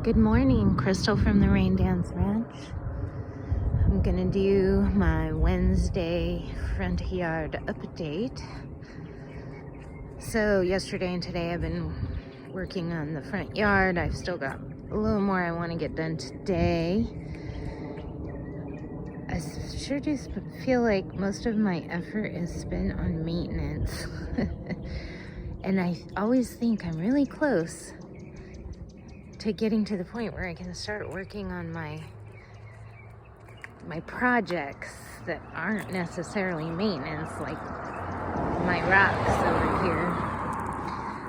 Good morning, Crystal from the Rain Dance Ranch. I'm gonna do my Wednesday front yard update. So yesterday and today I've been working on the front yard. I've still got a little more I want to get done today. I sure do feel like most of my effort is spent on maintenance. And I always think I'm really close to getting to the point where I can start working on my projects that aren't necessarily maintenance, like my rocks over here.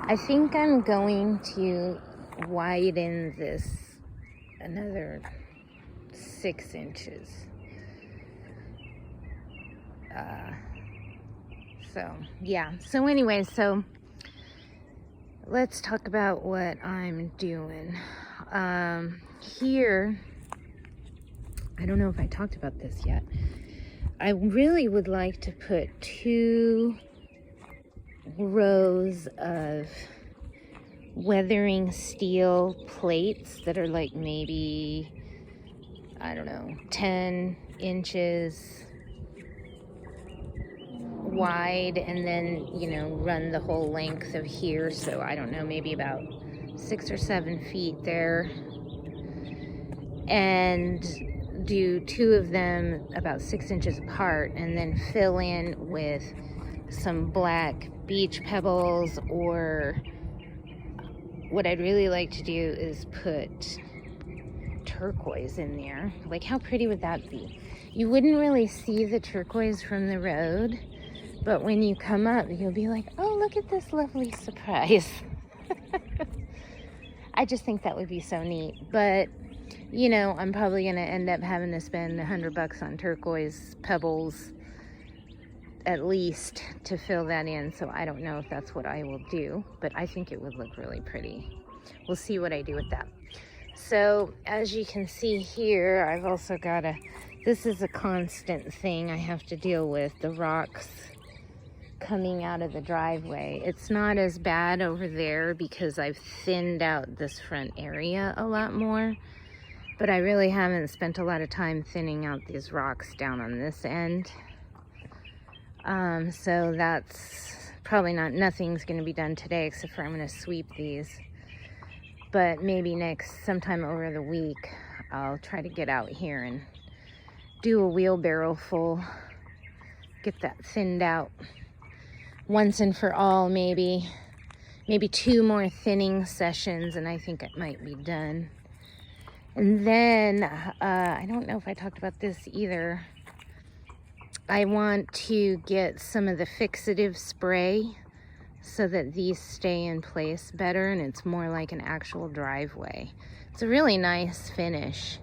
I think I'm going to widen this another 6 inches. So anyway, so let's talk about what I'm doing. Here, I don't know if I talked about this yet. I really would like to put 2 rows of weathering steel plates that are like maybe, I don't know, 10 inches wide, and then, you know, run the whole length of here. So I don't know, maybe about 6 or 7 feet there, and do 2 of them about 6 inches apart, and then fill in with some black beach pebbles, or what I'd really like to do is put turquoise in there. Like, how pretty would that be? You wouldn't really see the turquoise from the road, but when you come up, you'll be like, oh, look at this lovely surprise. I just think that would be so neat. But, you know, I'm probably going to end up having to spend $100 on turquoise pebbles at least to fill that in. So I don't know if that's what I will do, but I think it would look really pretty. We'll see what I do with that. So as you can see here, I've also got this is a constant thing I have to deal with, the rocks coming out of the driveway. It's not as bad over there because I've thinned out this front area a lot more, but I really haven't spent a lot of time thinning out these rocks down on this end. So that's probably nothing's going to be done today, except for I'm going to sweep these. But maybe sometime over the week, I'll try to get out here and do a wheelbarrow full, get that thinned out once and for all. Maybe 2 more thinning sessions, and I think it might be done. And then, I don't know if I talked about this either. I want to get some of the fixative spray so that these stay in place better, and it's more like an actual driveway. It's a really nice finish.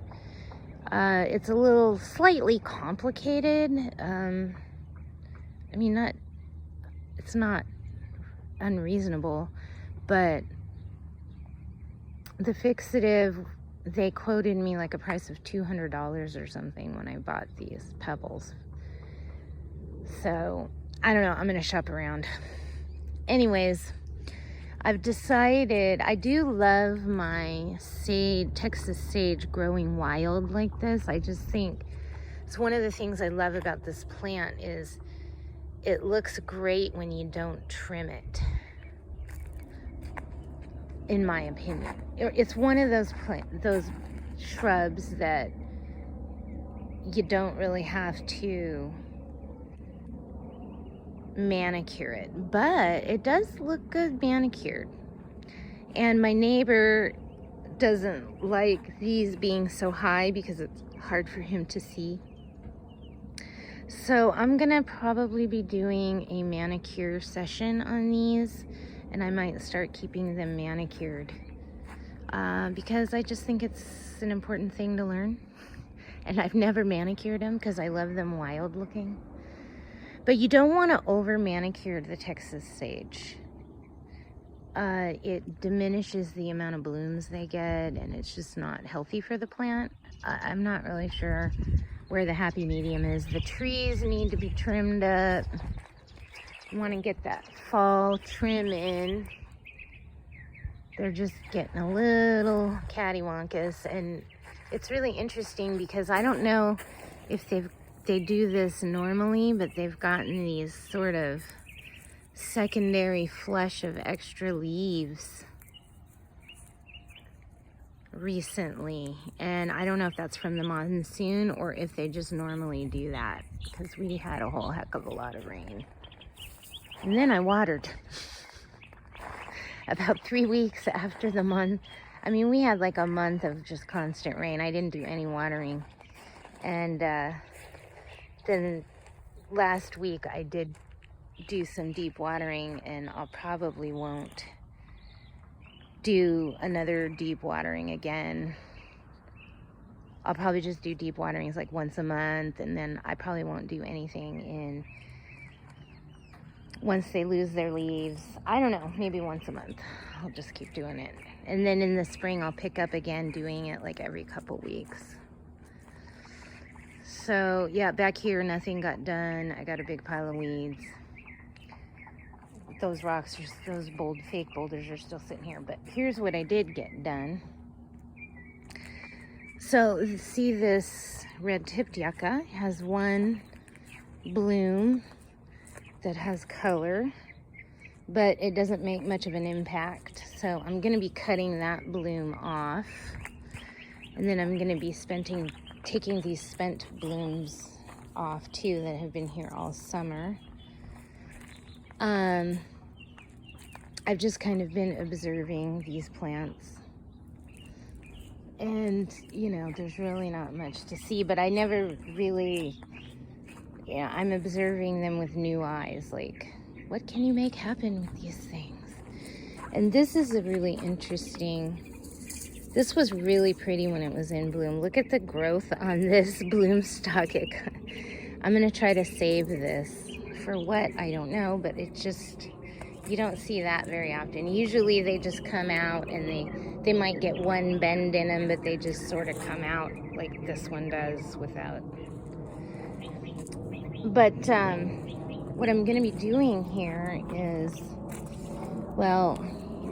It's a little slightly complicated. I mean, it's not unreasonable, but the fixative, they quoted me like a price of $200 or something when I bought these pebbles. So I don't know, I'm gonna shop around. Anyways, I've decided I do love my Texas sage growing wild like this. I just think it's one of the things I love about this plant is it looks great when you don't trim it, in my opinion. It's one of those shrubs that you don't really have to manicure it, but it does look good manicured. And my neighbor doesn't like these being so high because it's hard for him to see. So I'm gonna probably be doing a manicure session on these, and I might start keeping them manicured because I just think it's an important thing to learn. And I've never manicured them because I love them wild looking. But you don't want to over manicure the Texas sage. It diminishes the amount of blooms they get, and it's just not healthy for the plant. I'm not really sure where the happy medium is. The trees need to be trimmed up. You want to get that fall trim in. they're just getting a little cattywampus, and it's really interesting because I don't know if they do this normally, but they've gotten these sort of secondary flush of extra leaves recently, and I don't know if that's from the monsoon or if they just normally do that, because we had a whole heck of a lot of rain. And then I watered about 3 weeks after the month. I mean, we had like a month of just constant rain. I didn't do any watering, and then last week I did do some deep watering, and I'll probably won't do another deep watering again. I'll probably just do deep waterings like once a month, and then I probably won't do anything once they lose their leaves. I don't know, maybe once a month. I'll just keep doing it. And then in the spring I'll pick up again doing it like every couple weeks. So yeah, back here nothing got done. I got a big pile of weeds. Those rocks, those fake boulders are still sitting here. But here's what I did get done. So see this red-tipped yucca has one bloom that has color, but it doesn't make much of an impact. So I'm going to be cutting that bloom off, and then I'm going to be taking these spent blooms off too that have been here all summer. I've just kind of been observing these plants, and you know, there's really not much to see, but I never really, I'm observing them with new eyes, like, what can you make happen with these things? And this is a really interesting, this was really pretty when it was in bloom. Look at the growth on this bloom stalk. I'm gonna try to save this for what, I don't know, but it just, you don't see that very often. Usually they just come out and they might get one bend in them, but they just sort of come out like this one does without. But what I'm going to be doing here is, well,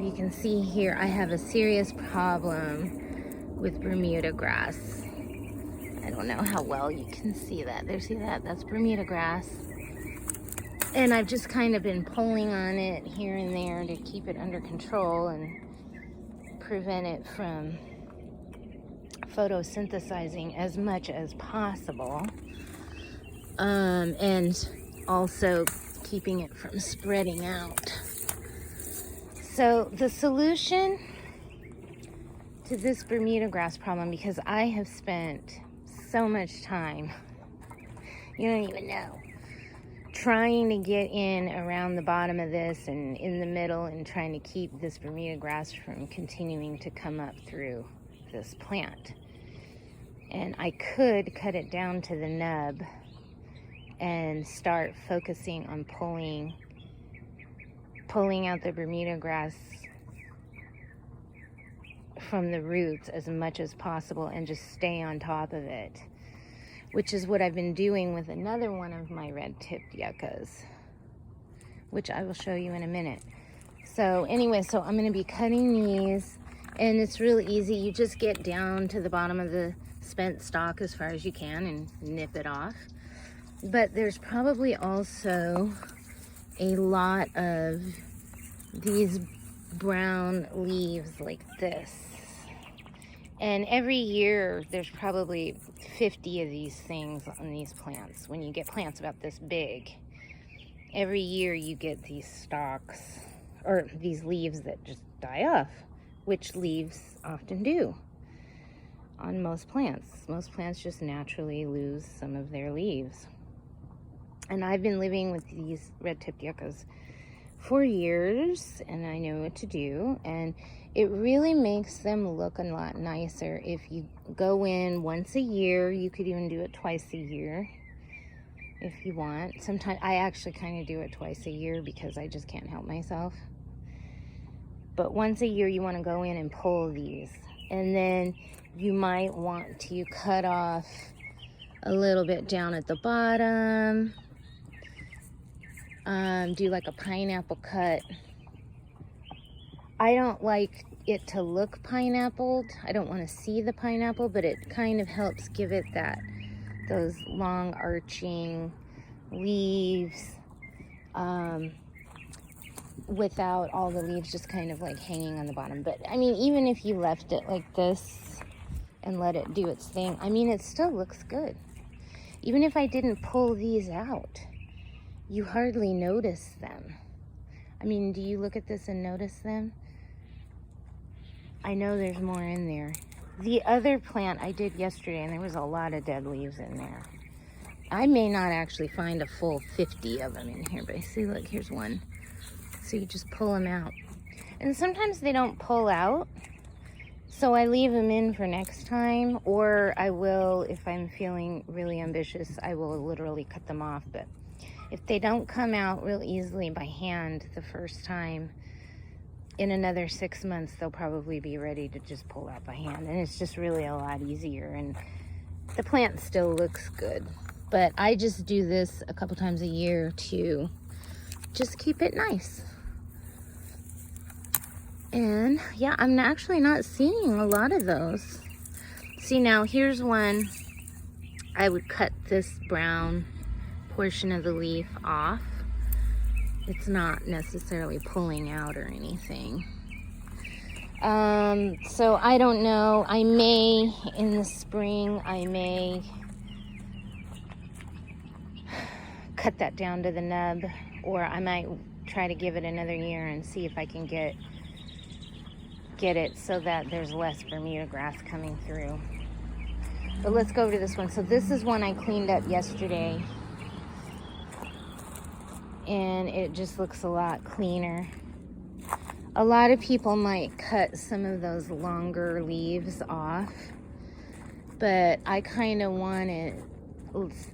you can see here I have a serious problem with Bermuda grass. I don't know how well you can see that. There, see that? That's Bermuda grass. And I've just kind of been pulling on it here and there to keep it under control and prevent it from photosynthesizing as much as possible. And also keeping it from spreading out. So the solution to this Bermuda grass problem, because I have spent so much time, you don't even know, trying to get in around the bottom of this and in the middle, and trying to keep this Bermuda grass from continuing to come up through this plant. And I could cut it down to the nub and start focusing on pulling out the Bermuda grass from the roots as much as possible and just stay on top of it, which is what I've been doing with another one of my red-tipped yuccas, which I will show you in a minute. So anyway, so I'm going to be cutting these, and it's really easy. You just get down to the bottom of the spent stalk as far as you can and nip it off. But there's probably also a lot of these brown leaves like this. And every year there's probably 50 of these things on these plants. When you get plants about this big, every year you get these stalks, or these leaves that just die off, which leaves often do on most plants. Most plants just naturally lose some of their leaves. And I've been living with these red-tipped yuccas for years, and I know what to do, and it really makes them look a lot nicer if you go in once a year. You could even do it twice a year if you want. Sometimes I actually kind of do it twice a year because I just can't help myself. But once a year you want to go in and pull these, and then you might want to cut off a little bit down at the bottom. Do like a pineapple cut. I don't like it to look pineappled. I don't want to see the pineapple, but it kind of helps give it those long arching leaves, without all the leaves just kind of like hanging on the bottom. But I mean, even if you left it like this and let it do its thing, I mean, it still looks good. Even if I didn't pull these out, you hardly notice them. I mean, do you look at this and notice them? I know there's more in there. The other plant I did yesterday, and there was a lot of dead leaves in there. I may not actually find a full 50 of them in here, but I see, look, here's one. So you just pull them out. And sometimes they don't pull out, so I leave them in for next time, or I will, if I'm feeling really ambitious, I will literally cut them off. But if they don't come out real easily by hand the first time, in another 6 months, they'll probably be ready to just pull out by hand. And it's just really a lot easier, and the plant still looks good. But I just do this a couple times a year to just keep it nice. And yeah, I'm actually not seeing a lot of those. See, now here's one. I would cut this brown portion of the leaf off. It's not necessarily pulling out or anything. So I don't know. I may, in the spring, I may cut that down to the nub, or I might try to give it another year and see if I can get it so that there's less Bermuda grass coming through. But let's go over to this one. So this is one I cleaned up yesterday, and it just looks a lot cleaner. A lot of people might cut some of those longer leaves off, but I kind of want it,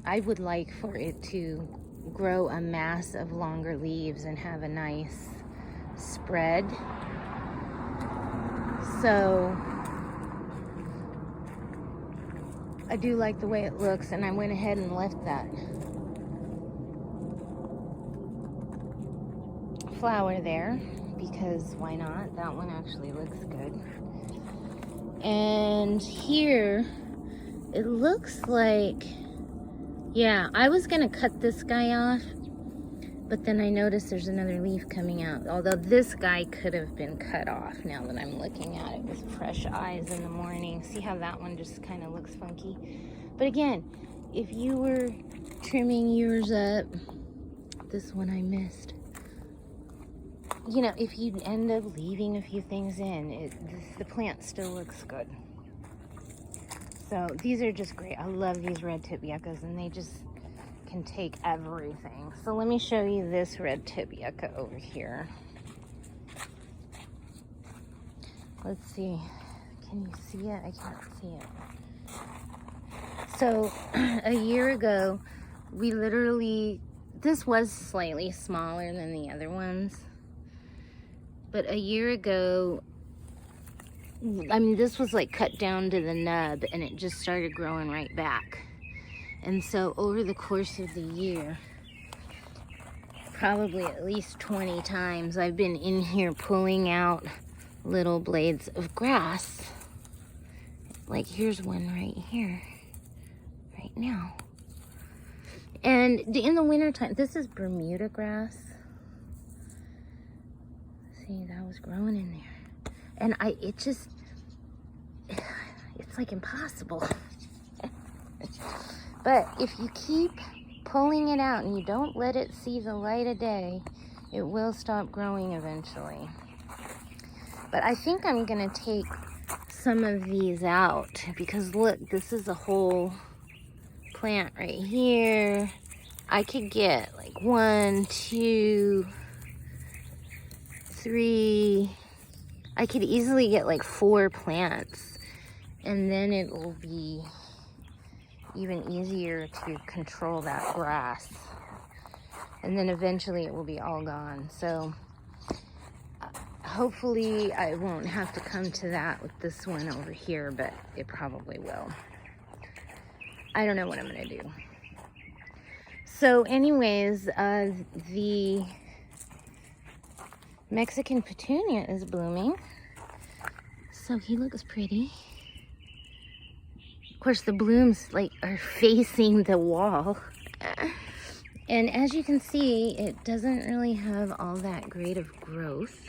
I would like for it to grow a mass of longer leaves and have a nice spread. So I do like the way it looks, and I went ahead and left that flower there because why not? That one actually looks good. And here it looks like, yeah, I was gonna cut this guy off, but then I noticed there's another leaf coming out. Although this guy could have been cut off now that I'm looking at it with fresh eyes in the morning. See how that one just kind of looks funky? But again, if you were trimming yours up, this one I missed. You know, if you end up leaving a few things in, the plant still looks good. So these are just great. I love these red tip yuccas, and they just can take everything. So let me show you this red tip yucca over here. Let's see. Can you see it? I can't see it. So a year ago, we literally, this was slightly smaller than the other ones, but a year ago, I mean, this was like cut down to the nub, and it just started growing right back. And so over the course of the year, probably at least 20 times, I've been in here pulling out little blades of grass. Like here's one right here, right now. And in the wintertime, this is Bermuda grass. See, that was growing in there. And it's like impossible. But if you keep pulling it out and you don't let it see the light of day, it will stop growing eventually. But I think I'm gonna take some of these out because look, this is a whole plant right here. I could get like 1, 2, 3. I could easily get like 4 plants, and then it will be even easier to control that grass. And then eventually it will be all gone. So hopefully I won't have to come to that with this one over here, but it probably will. I don't know what I'm gonna do. So anyways, the Mexican petunia is blooming. So he looks pretty. Of course, the blooms like are facing the wall. And as you can see, it doesn't really have all that great of growth.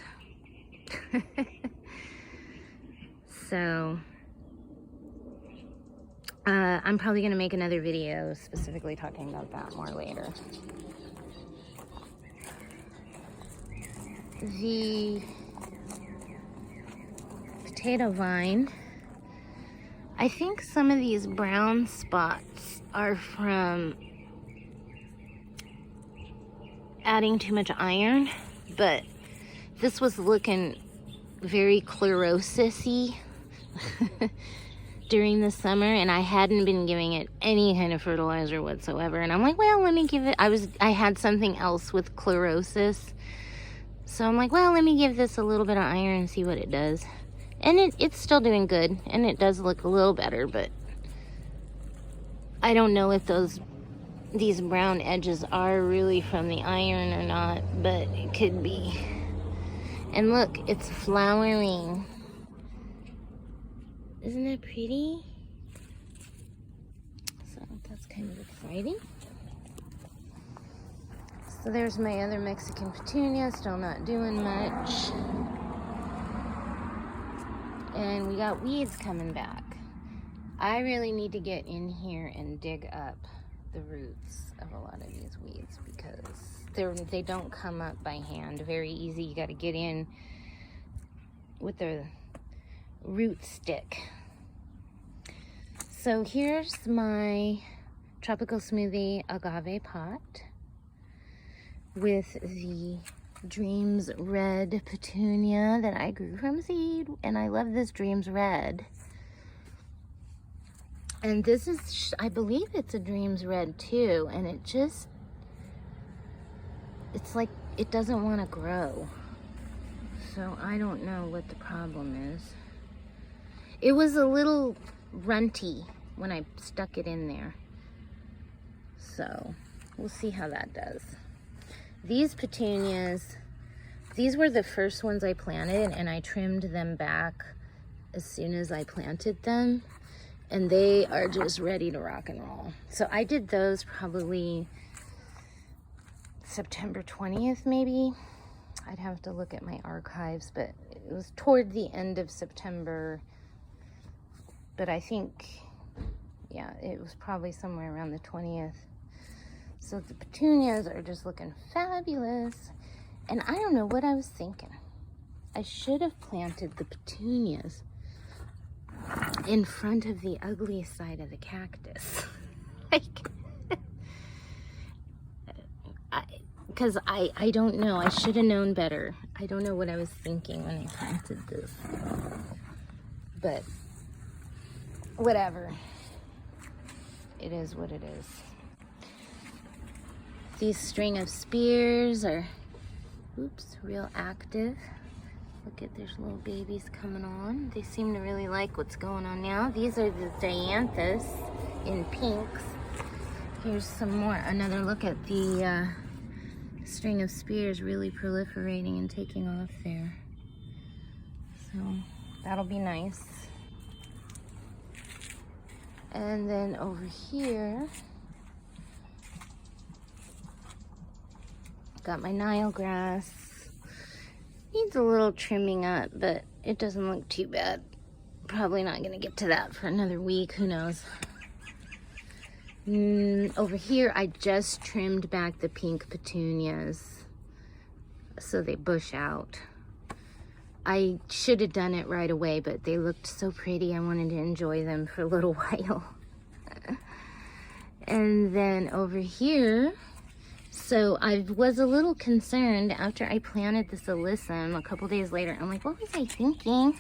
So I'm probably gonna make another video specifically talking about that more later. The potato vine, I think some of these brown spots are from adding too much iron, but this was looking very chlorosis-y during the summer, and I hadn't been giving it any kind of fertilizer whatsoever. And I'm like, well, let me give it, I had something else with chlorosis. So I'm like, well, let me give this a little bit of iron and see what it does. And it's still doing good, and it does look a little better, but I don't know if these brown edges are really from the iron or not, but it could be. And look, it's flowering. Isn't that pretty? So that's kind of exciting. So there's my other Mexican petunia, still not doing much. And we got weeds coming back. I really need to get in here and dig up the roots of a lot of these weeds because they don't come up by hand very easy. You got to get in with the root stick. So here's my tropical smoothie agave pot with the Dreams Red petunia that I grew from seed, and I love this Dreams Red. And this is, I believe it's a Dreams Red too, and it's like it doesn't want to grow. So I don't know what the problem is. It was a little runty when I stuck it in there. So we'll see how that does. These petunias, these were the first ones I planted, and I trimmed them back as soon as I planted them. And they are just ready to rock and roll. So I did those probably September 20th, maybe. I'd have to look at my archives, but it was toward the end of September. But I think, yeah, it was probably somewhere around the 20th. So the petunias are just looking fabulous. And I don't know what I was thinking. I should have planted the petunias in front of the ugly side of the cactus. Because I don't know. I should have known better. I don't know what I was thinking when I planted this. But whatever. It is what it is. These string of spears are, oops, real active. Look at, there's little babies coming on. They seem to really like what's going on now. These are the dianthus in pinks. Here's some more, another look at the string of spears really proliferating and taking off there. So that'll be nice. And then over here, got my Nile grass. Needs a little trimming up, but it doesn't look too bad. Probably not gonna get to that for another week, who knows. Over here, I just trimmed back the pink petunias so they bush out. I should have done it right away, but they looked so pretty. I wanted to enjoy them for a little while. And then over here, so I was a little concerned after I planted this alyssum a couple days later. I'm like, what was I thinking?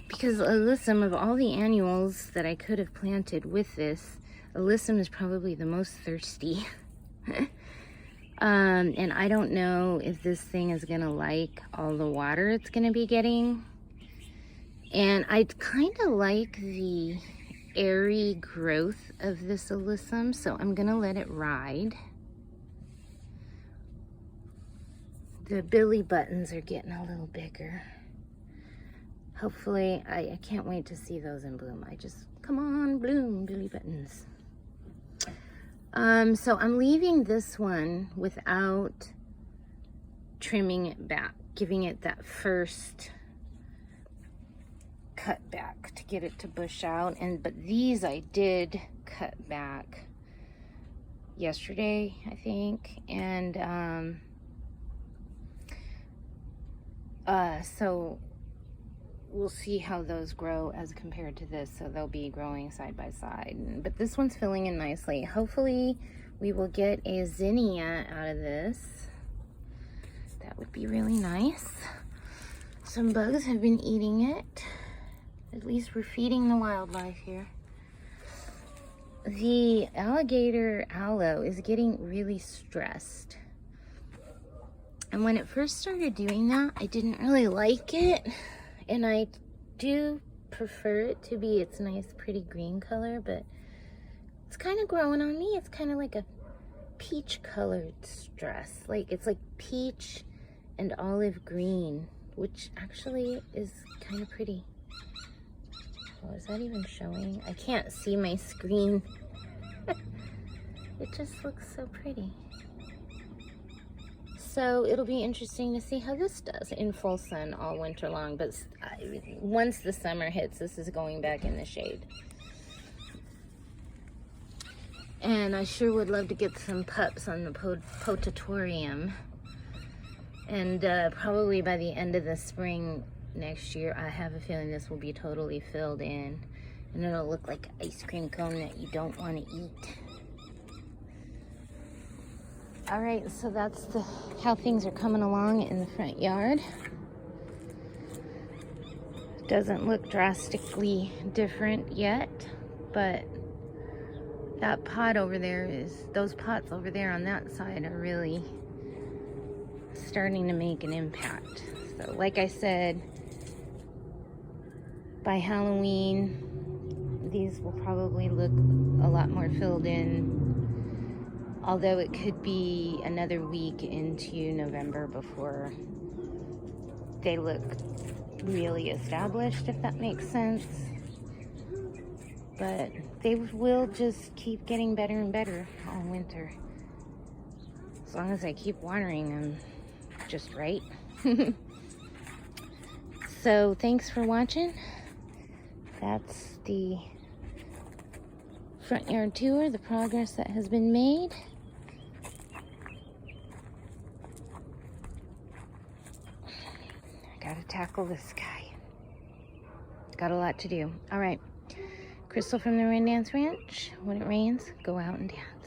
Because alyssum, of all the annuals that I could have planted with this, alyssum is probably the most thirsty. And I don't know if this thing is gonna like all the water it's gonna be getting. And I kind of like the airy growth of this alyssum, so I'm gonna let it ride. The billy buttons are getting a little bigger. hopefully, I can't wait to see those in bloom. Come on, bloom, Billy Buttons. So I'm leaving this one without trimming it back, giving it that first cut back to get it to bush out. But these I did cut back yesterday, I think, and so we'll see how those grow as compared to this. So they'll be growing side by side, but this one's filling in nicely. Hopefully we will get a zinnia out of this. That would be really nice. Some bugs have been eating it. At least we're feeding the wildlife here. The alligator aloe is getting really stressed. And when it first started doing that, I didn't really like it. And I do prefer it to be its nice, pretty green color, but it's kind of growing on me. It's kind of like a peach colored stress. Like, it's like peach and olive green, which actually is kind of pretty. Oh, is that even showing? I can't see my screen. It just looks so pretty. So it'll be interesting to see how this does in full sun all winter long. But once the summer hits, this is going back in the shade. And I sure would love to get some pups on the potatorium. And probably by the end of the spring next year, I have a feeling this will be totally filled in. And it'll look like an ice cream cone that you don't want to eat. All right, so that's how things are coming along in the front yard. Doesn't look drastically different yet, but that pot over there those pots over there on that side are really starting to make an impact. So like I said, by Halloween, these will probably look a lot more filled in. Although it could be another week into November before they look really established, if that makes sense. But they will just keep getting better and better all winter. As long as I keep watering them just right. So thanks for watching. That's the front yard tour, the progress that has been made. Gotta tackle this guy. Got a lot to do. All right. Crystal from the Rain Dance Ranch. When it rains, go out and dance.